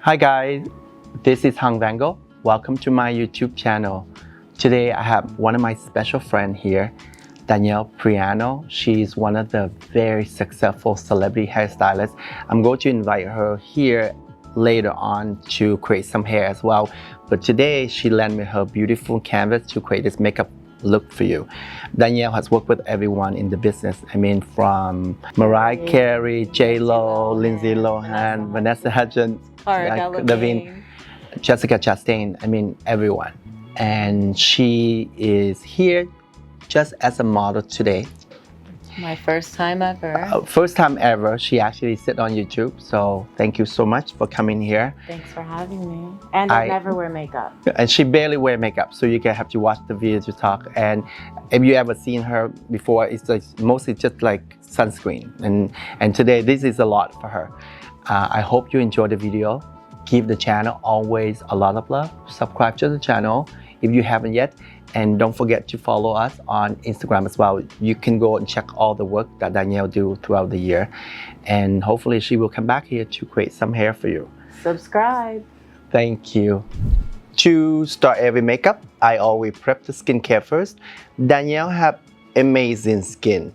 Hi guys, this is Vanngo. Welcome to my YouTube channel. Today I have one of my special friends here, Danielle Priano. She's one of the very successful celebrity hairstylists. I'm going to invite her here later on to create some hair as well. But today she lent me her beautiful canvas to create this makeup look for you. Danielle has worked with everyone in the business. I mean, from Mariah Carey, J-Lo, Lindsay Lohan, Vanessa Hudgens, Devine, Jessica Chastain, I mean, everyone. And she is here just as a model today. My first time ever. First time ever. She actually sit on YouTube. So thank you so much for coming here. Thanks for having me. And I never wear makeup. And she barely wear makeup. So you can have to watch the video to talk. And if you ever seen her before, it's like mostly just like sunscreen. And today this is a lot for her. I hope you enjoy the video. Give the channel always a lot of love. Subscribe to the channel if you haven't yet. And don't forget to follow us on Instagram as well. You can go and check all the work that Danielle do throughout the year. And hopefully she will come back here to create some hair for you. Subscribe. Thank you. To start every makeup, I always prep the skincare first. Danielle have amazing skin.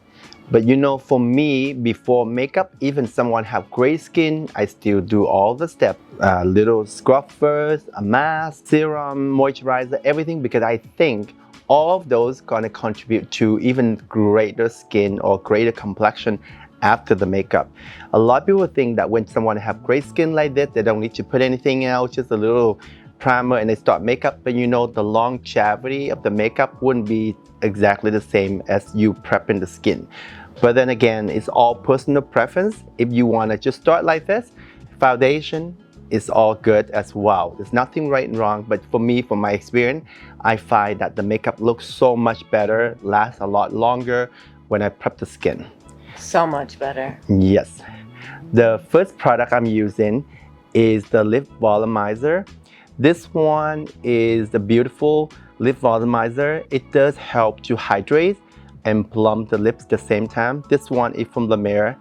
But you know, for me, before makeup, even someone have great skin, I still do all the steps. Little scrub first, a mask, serum, moisturizer, everything, because I think all of those gonna contribute to even greater skin or greater complexion after the makeup. A lot of people think that when someone have great skin like this, they don't need to put anything else, just a little primer and they start makeup. But you know, the longevity of the makeup wouldn't be exactly the same as you prepping the skin. But then again, it's all personal preference. If you want to just start like this, foundation is all good as well. There's nothing right and wrong, but for me, from my experience, I find that the makeup looks so much better, lasts a lot longer when I prep the skin. So much better. Yes. The first product I'm using is the lip volumizer. This one is the beautiful lip volumizer. It does help to hydrate and plump the lips at the same time. This one is from La Mer.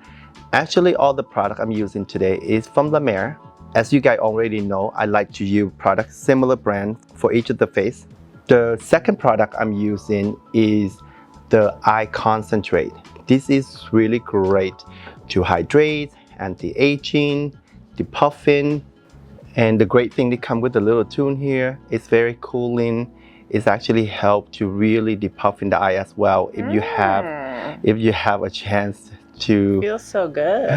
Actually, all the product I'm using today is from La Mer. As you guys already know, I like to use products similar brand for each of the face. The second product I'm using is the eye concentrate. This is really great to hydrate, anti-aging, depuffing, and the great thing that comes with the little tune here, it's very cooling. It's actually help to really depuff in the eye as well if you have a chance to. Feels so good.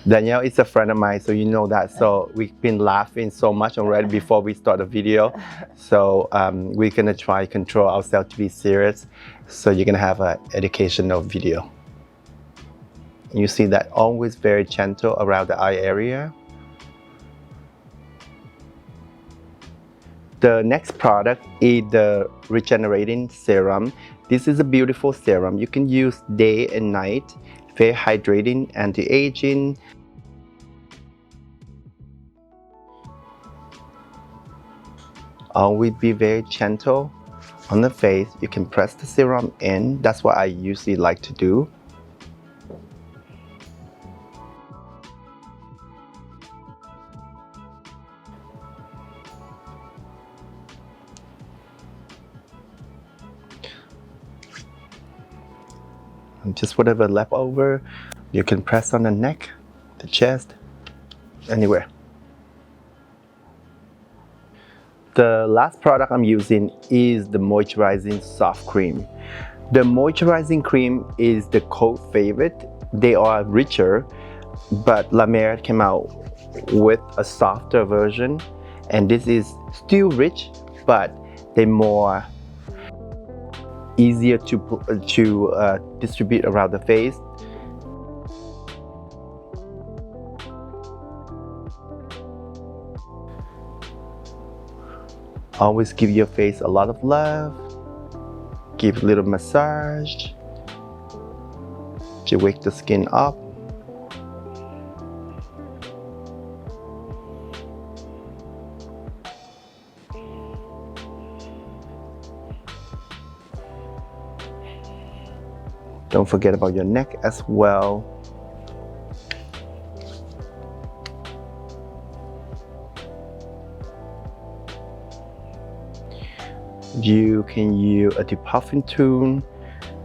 Danielle is a friend of mine, so you know that. So we've been laughing so much already before we start the video. So we're gonna try control ourselves to be serious. So you're gonna have an educational video. You see that always very gentle around the eye area. The next product is the regenerating serum. This is a beautiful serum. You can use day and night. Very hydrating, anti-aging. Always be very gentle on the face. You can press the serum in. That's what I usually like to do. And just whatever left over, you can press on the neck, the chest, anywhere. The last product I'm using is the moisturizing soft cream. The moisturizing cream is the cult favorite. They are richer, but La Mer came out with a softer version, and this is still rich, but they're more easier to distribute around the face. Always give your face a lot of love. Give a little massage to wake the skin up. Don't forget about your neck as well. You can use a depuffing tool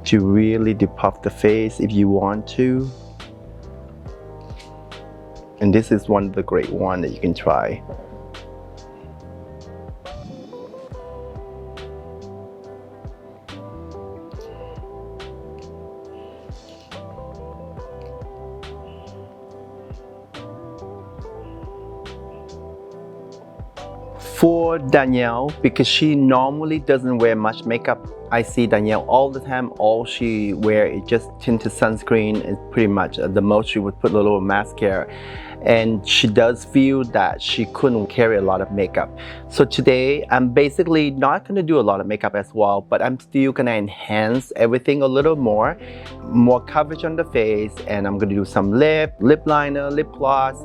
to really depuff the face if you want to. And this is one of the great ones that you can try. For Danielle, because she normally doesn't wear much makeup, I see Danielle all the time. All she wear is just tinted sunscreen and pretty much at the most she would put a little mascara. And she does feel that she couldn't carry a lot of makeup. So today I'm basically not going to do a lot of makeup as well, but I'm still going to enhance everything a little more coverage on the face, and I'm going to do some lip liner, lip gloss,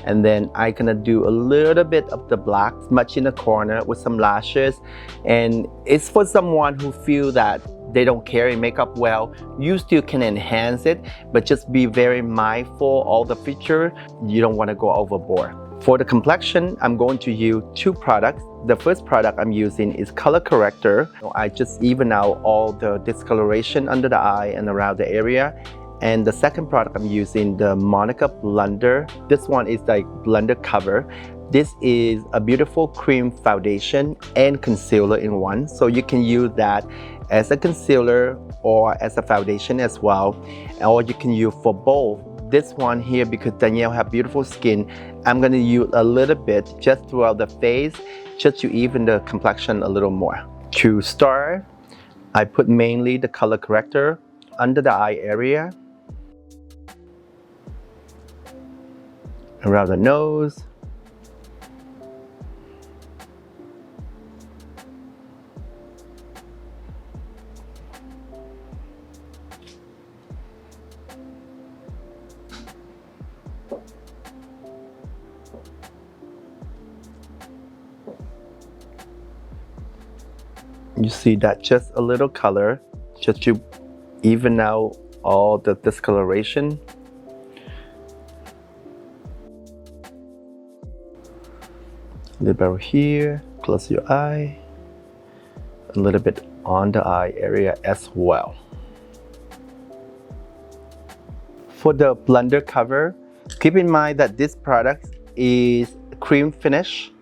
and then I'm gonna do a little bit of the black smudge in the corner with some lashes. And it's for someone who feel that they don't carry makeup well. You still can enhance it, but just be very mindful all the feature. You don't want to go overboard. For the complexion, I'm going to use two products. The first product I'm using is color corrector. I just even out all the discoloration under the eye and around the area. And the second product I'm using, the Monica Blender. This one is like blender cover. This is a beautiful cream foundation and concealer in one. So you can use that as a concealer or as a foundation as well. Or you can use for both. This one here, because Danielle have beautiful skin, I'm gonna use a little bit just throughout the face, just to even the complexion a little more. To start, I put mainly the color corrector under the eye area, around the nose, you see that just a little color, just to even out all the discoloration. A little bit here, close your eye, a little bit on the eye area as well. For the blender cover, keep in mind that this product is cream finish,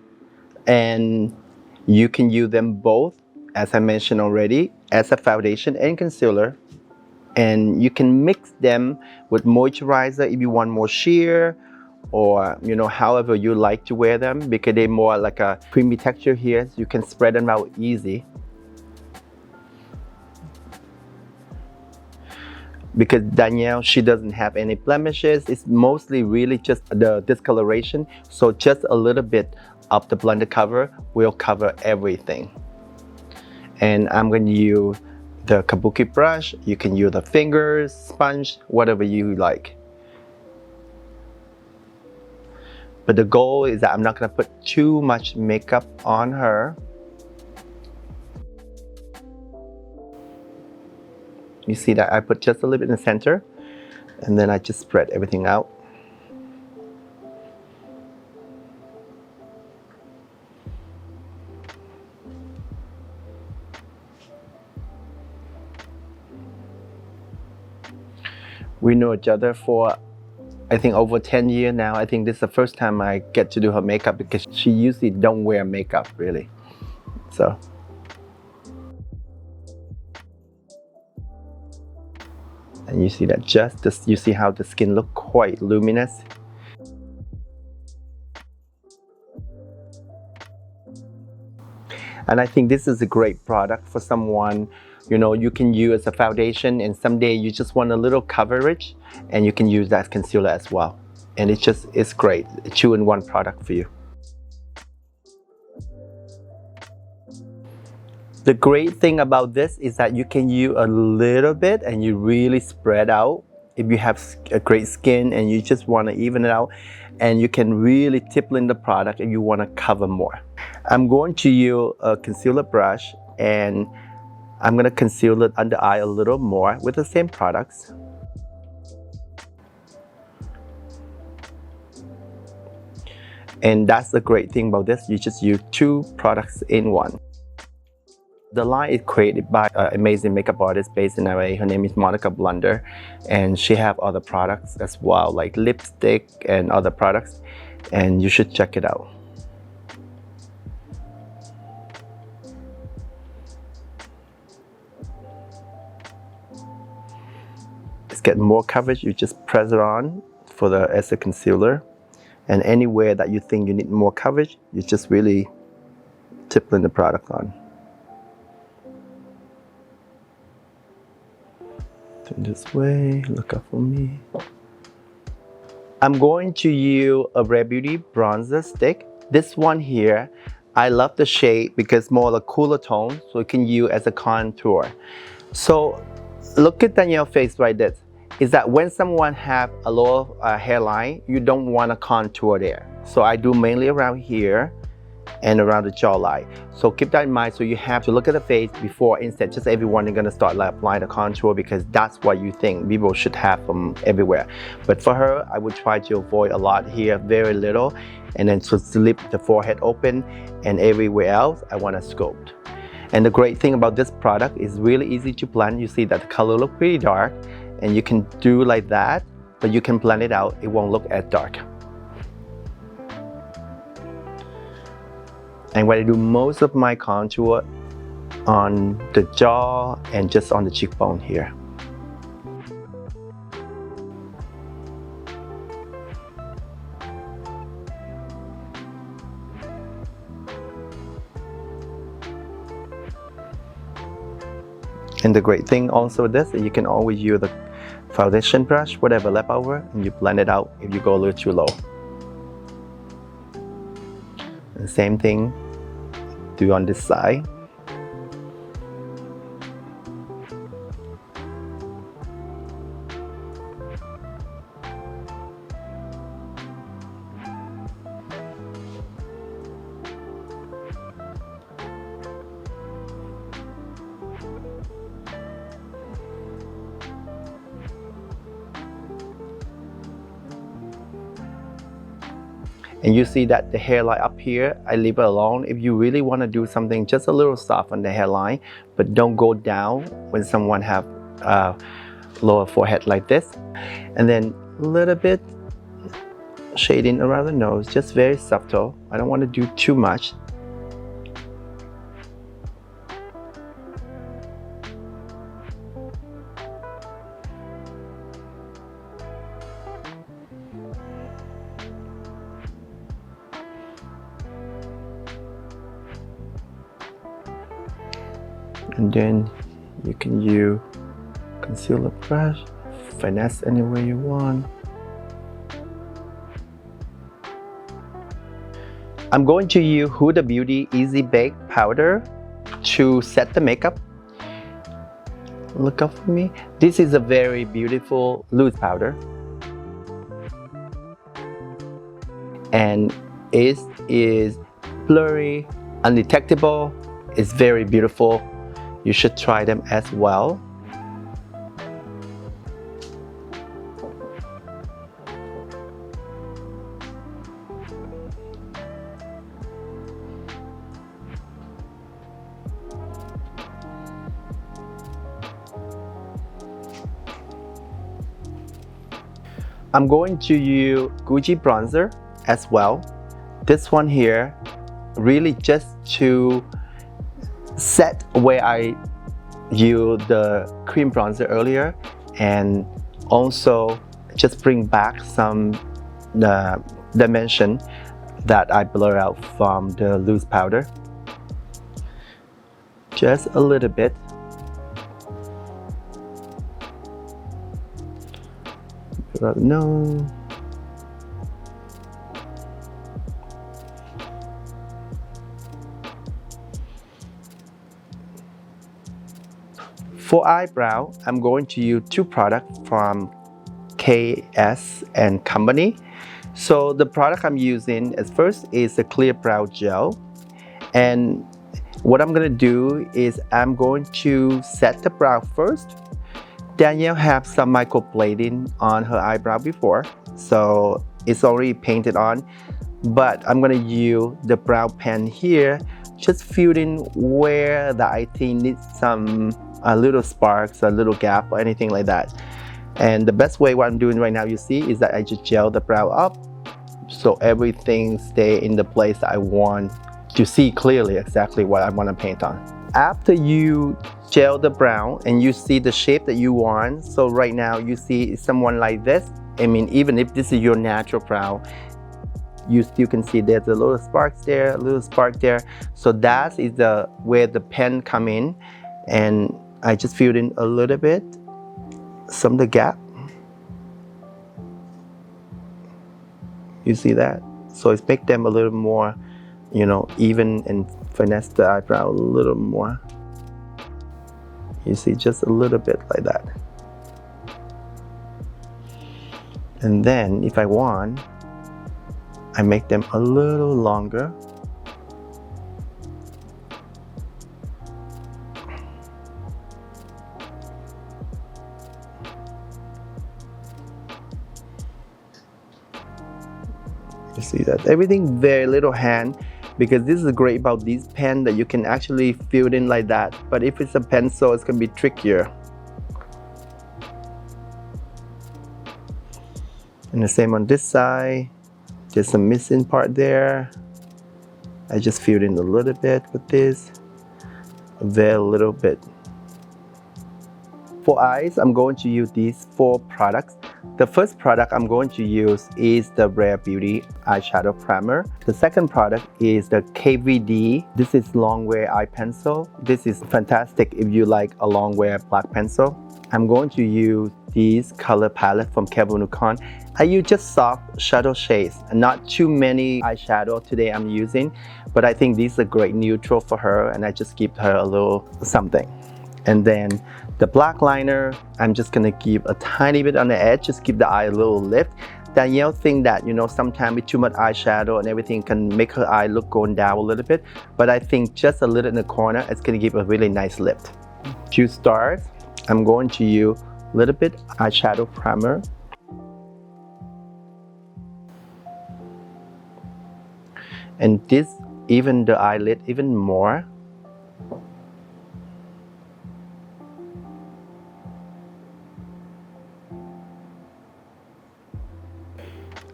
and you can use them both, as I mentioned already, as a foundation and concealer. And you can mix them with moisturizer if you want more sheer, or however you like to wear them, because they're more like a creamy texture here, so you can spread them out easy. Because Danielle, she doesn't have any blemishes. It's mostly really just the discoloration, so just a little bit of the blender cover will cover everything. And I'm going to use the kabuki brush. You can use the fingers, sponge, whatever you like. But the goal is that I'm not going to put too much makeup on her. You see that I put just a little bit in the center, and then I just spread everything out. We know each other for, I think, over 10 years now. I think this is the first time I get to do her makeup, because she usually don't wear makeup really. So. And you see that you see how the skin look quite luminous. And I think this is a great product for someone, you can use as a foundation, and someday you just want a little coverage, and you can use that as concealer as well. And it's great. A 2-in-1 product for you. The great thing about this is that you can use a little bit and you really spread out. If you have a great skin and you just want to even it out, and you can really tip in the product if you want to cover more. I'm going to use a concealer brush, and I'm going to conceal it under eye a little more with the same products. And that's the great thing about this. You just use 2 products in one. The line is created by an amazing makeup artist based in LA. Her name is Monica Blunder, and she have other products as well, like lipstick and other products, and you should check it out. It's getting more coverage. You just press it on as a concealer, and anywhere that you think you need more coverage, you just really tippling the product on. Turn this way, look up for me. I'm going to use a Rare Beauty bronzer stick. This one here, I love the shade because it's more of a cooler tone, so you can use as a contour. So look at Danielle's face right there. Is that when someone have a lower hairline, you don't want to contour there. So I do mainly around here and around the jawline. So keep that in mind. So you have to look at the face before, instead just everyone is gonna start like applying the contour because that's what you think people should have from everywhere. But for her, I would try to avoid a lot here, very little, and then just leave the forehead open, and everywhere else I want to sculpt. And the great thing about this product is really easy to blend. You see that the color look pretty dark, and you can do like that, but you can blend it out. It won't look as dark. And when I do most of my contour on the jaw and just on the cheekbone here. And the great thing also with this is you can always use the foundation brush, whatever left over, and you blend it out if you go a little too low. And same thing, do on this side. And you see that the hairline up here, I leave it alone. If you really want to do something just a little soft on the hairline, but don't go down when someone have lower forehead like this. And then a little bit shading around the nose, just very subtle. I don't want to do too much. And then you can use concealer brush, finesse anywhere you want. I'm going to use Huda Beauty Easy Bake Powder to set the makeup. Look up for me. This is a very beautiful loose powder. And it is blurry, undetectable. It's very beautiful. You should try them as well. I'm going to use Gucci bronzer as well. This one here, really just to set where I used the cream bronzer earlier, and also just bring back some dimension that I blur out from the loose powder. Just a little bit. No. For eyebrow, I'm going to use two products from KS and Company. So the product I'm using at first is a clear brow gel. And what I'm gonna do is I'm going to set the brow first. Danielle has some microblading on her eyebrow before, so it's already painted on. But I'm gonna use the brow pen here just fill in where the eye needs some a little sparks, a little gap or anything like that. And the best way what I'm doing right now, you see, is that I just gel the brow up so everything stay in the place that I want to see clearly exactly what I want to paint on. After you gel the brow and you see the shape that you want, so right now you see someone like this, I mean, even if this is your natural brow, you still can see there's a little sparks there, a little spark there. So that is where the pen come in, and I just filled in a little bit, some of the gap. You see that? So it's make them a little more, you know, even, and finesse the eyebrow a little more. You see, just a little bit like that. And then if I want, I make them a little longer. You see that? Everything very little hand, because this is great about these pen that you can actually fill it in like that. But if it's a pencil, it's gonna be trickier. And the same on this side. There's some missing part there. I just filled in a little bit with this, a very little bit. For eyes, I'm going to use these 4 products. The first product I'm going to use is the Rare Beauty eyeshadow primer. The second product is the KVD. This is long wear eye pencil. This is fantastic if you like a long wear black pencil. I'm going to use these color palette from Vanngo. I use just soft shadow shades, not too many eyeshadow today I'm using, but I think these are great neutral for her, and I just give her a little something. And then the black liner, I'm just gonna give a tiny bit on the edge, just give the eye a little lift. Danielle think that, you know, sometimes with too much eyeshadow and everything can make her eye look going down a little bit, but I think just a little in the corner, it's gonna give a really nice lift. To start, I'm going to use a little bit eyeshadow primer. And this, even the eyelid even more.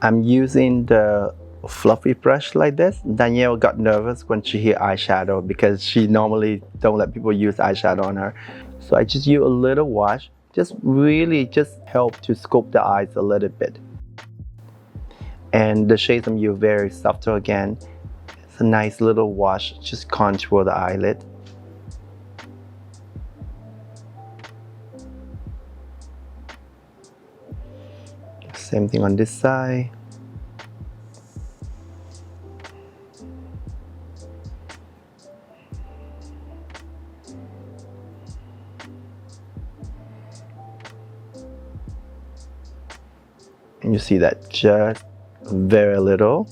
I'm using the fluffy brush like this. Danielle got nervous when she hear eyeshadow because she normally don't let people use eyeshadow on her. So I just use a little wash, just really just help to sculpt the eyes a little bit. And the shades I'm using very subtle again. It's a nice little wash, just contour the eyelid. Same thing on this side. And you see that just very little.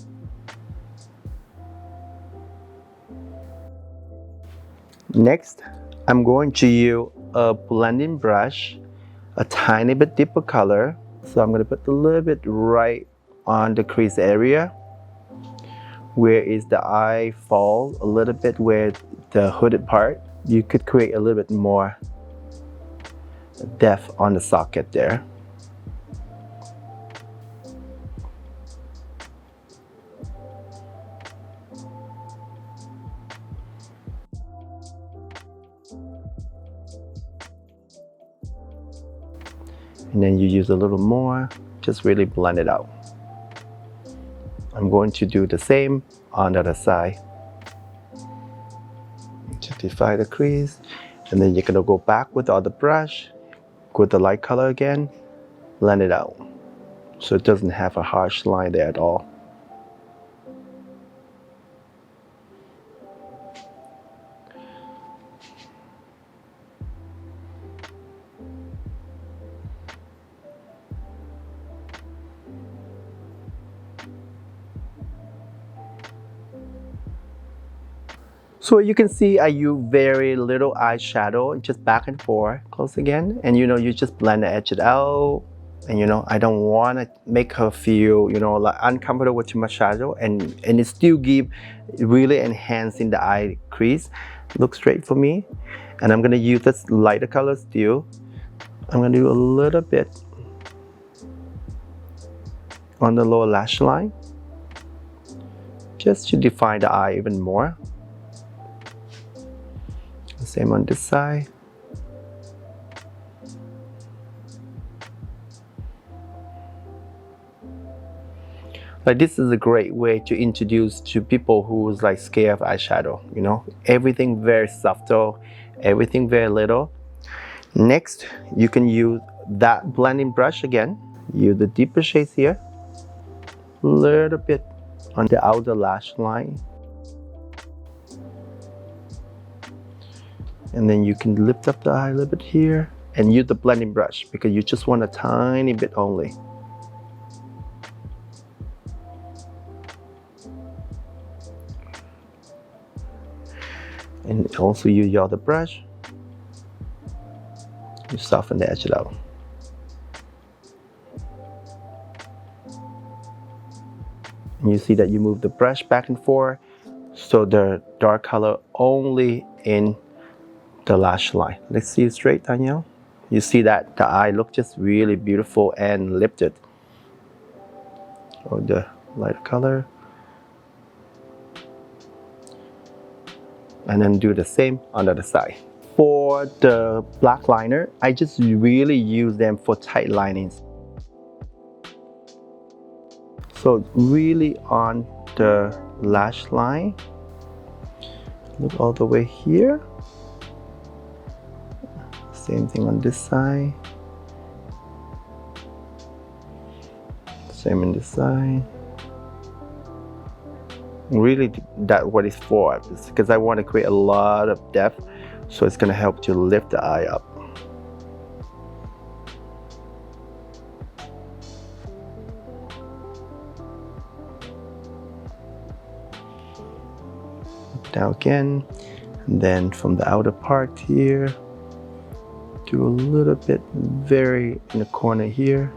Next, I'm going to use a blending brush, a tiny bit deeper color. So I'm going to put a little bit right on the crease area where is the eye fall, a little bit where the hooded part. You could create a little bit more depth on the socket there. And then you use a little more, just really blend it out. I'm going to do the same on the other side. Just define the crease, and then you're gonna go back with the other brush, with the light color again, blend it out. So it doesn't have a harsh line there at all. So you can see I use very little eyeshadow, just back and forth, close again. And you know, you just blend the edge it out. And you know, I don't want to make her feel, you know, like uncomfortable with too much shadow, and it still give really enhancing the eye crease. Look straight for me. And I'm gonna use this lighter color still. I'm gonna do a little bit on the lower lash line, just to define the eye even more. Same on this side. Like, this is a great way to introduce to people who's like scared of eyeshadow, you know, everything very subtle, everything very little. Next, you can use that blending brush again. Use the deeper shades here, a little bit on the outer lash line. And then you can lift up the eye a little bit here and use the blending brush because you just want a tiny bit only. And also use your other brush. You soften the edge out. And you see that you move the brush back and forth, so the dark color only in the lash line. Let's see it straight, Danielle. You see that the eye look just really beautiful and lifted. Or the lighter color. And then do the same on the other side. For the black liner, I just really use them for tight linings. So really on the lash line, look all the way here. Same thing on this side. Same on this side. Really, that's what it's for, because I want to create a lot of depth, so it's going to help to lift the eye up. Down again, and then from the outer part here, do a little bit very in the corner here,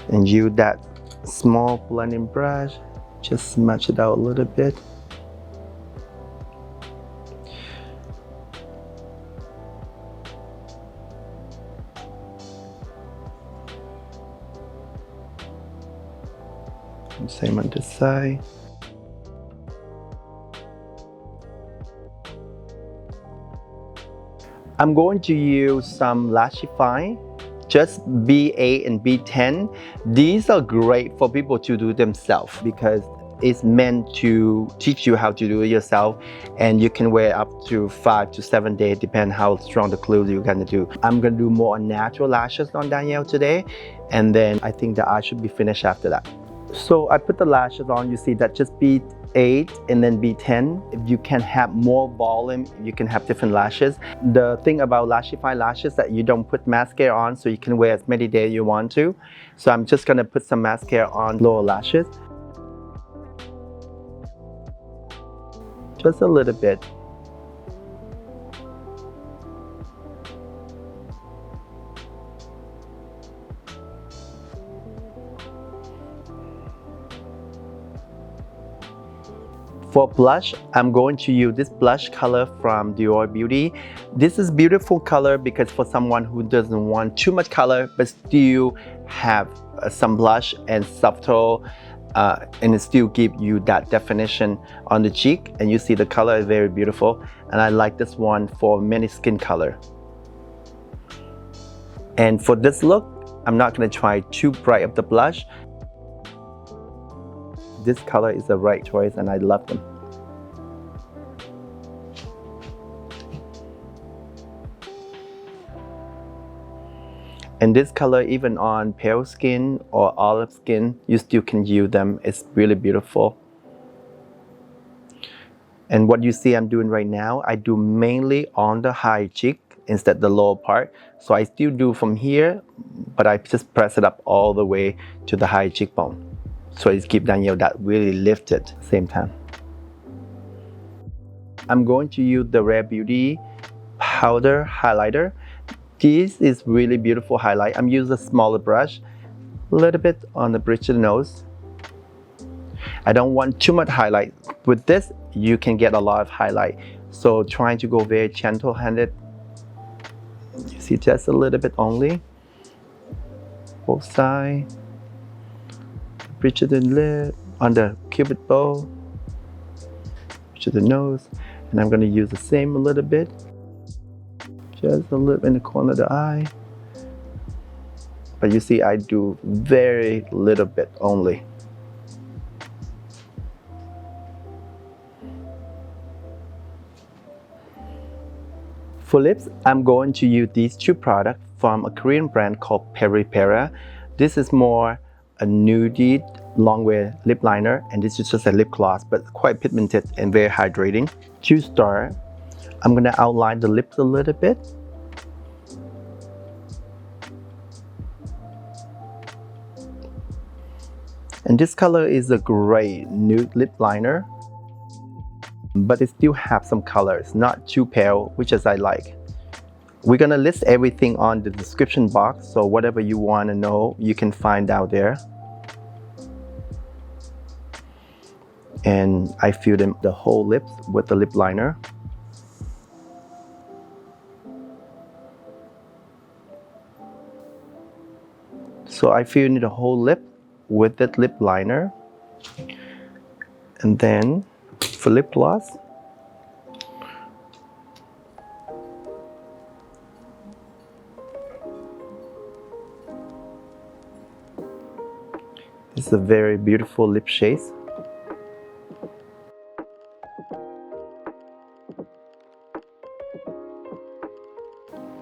and use that small blending brush, just smudge it out a little bit. And same on this side. I'm going to use some Lashify, just B8 and B10. These are great for people to do themselves because it's meant to teach you how to do it yourself, and you can wear up to 5 to 7 days, depending how strong the glue you're gonna do. I'm gonna do more natural lashes on Danielle today, and then I think the eye should be finished after that. So I put the lashes on. You see that just B8 and then B10. If you can have more volume, you can have different lashes. The thing about Lashify lashes that you don't put mascara on, so you can wear as many days you want to. So I'm just gonna put some mascara on lower lashes. Just a little bit. For blush, I'm going to use this blush color from Dior Beauty. This is beautiful color because for someone who doesn't want too much color but still have some blush and subtle, and it still give you that definition on the cheek, and you see the color is very beautiful, and I like this one for many skin color. And for this look, I'm not going to try too bright of the blush. This color is the right choice and I love them. And this color, even on pale skin or olive skin, you still can use them. It's really beautiful. And what you see I'm doing right now, I do mainly on the high cheek instead the lower part. So I still do from here, but I just press it up all the way to the high cheekbone. So it's keep Danielle that really lifted same time. I'm going to use the Rare Beauty powder highlighter. This is really beautiful highlight. I'm using a smaller brush, a little bit on the bridge of the nose. I don't want too much highlight. With this, you can get a lot of highlight. So trying to go very gentle-handed. You see, just a little bit only. Both sides. Bridge of the lip, on the cupid bow. Bridge of the nose. And I'm going to use the same a little bit. Just a little in the corner of the eye. But you see, I do very little bit only. For lips, I'm going to use these two products from a Korean brand called Peri. This is more a nudie long-wear lip liner, and this is just a lip gloss, but quite pigmented and very hydrating. To start, I'm gonna outline the lips a little bit. And this color is a great nude lip liner, but it still have some colors, not too pale, which is I like. We're gonna list everything on the description box, so whatever you wanna know, you can find out there. And I fill them the whole lips with the lip liner. So I fill in the whole lip with that lip liner. And then for lip gloss, this is a very beautiful lip shade.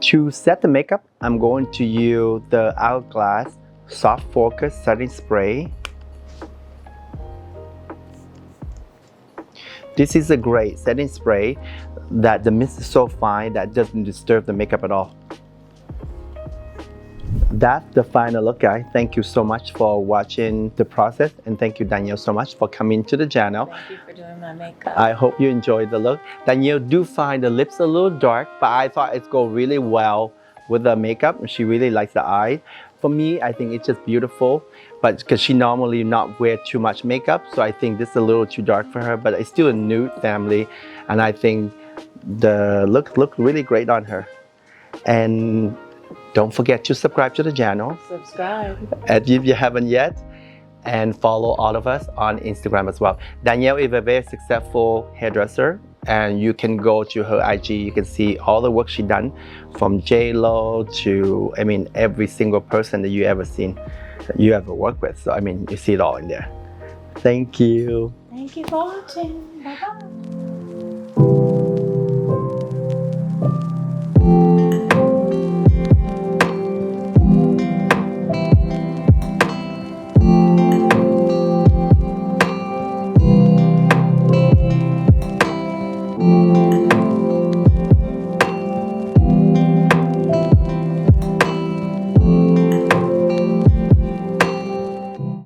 To set the makeup, I'm going to use the Hourglass Soft Focus Setting Spray. This is a great setting spray that the mist is so fine that doesn't disturb the makeup at all. That's the final look, guys. Thank you so much for watching the process, and thank you, Danielle, so much for coming to the channel. Thank you for doing my makeup. I hope you enjoyed the look. Danielle do find the lips a little dark, but I thought it go really well with the makeup. She really likes the eye. For me, I think it's just beautiful, but because she normally not wear too much makeup, so I think this is a little too dark for her, but it's still a nude family, and I think the look really great on her. And don't forget to subscribe to the channel. Subscribe. And if you haven't yet, and follow all of us on Instagram as well. Danielle is a very successful hairdresser, and you can go to her IG. You can see all the work she done, from J-Lo to, I mean, every single person that you ever seen, that you ever worked with. So I mean, you see it all in there. Thank you. Thank you for watching. Bye-bye.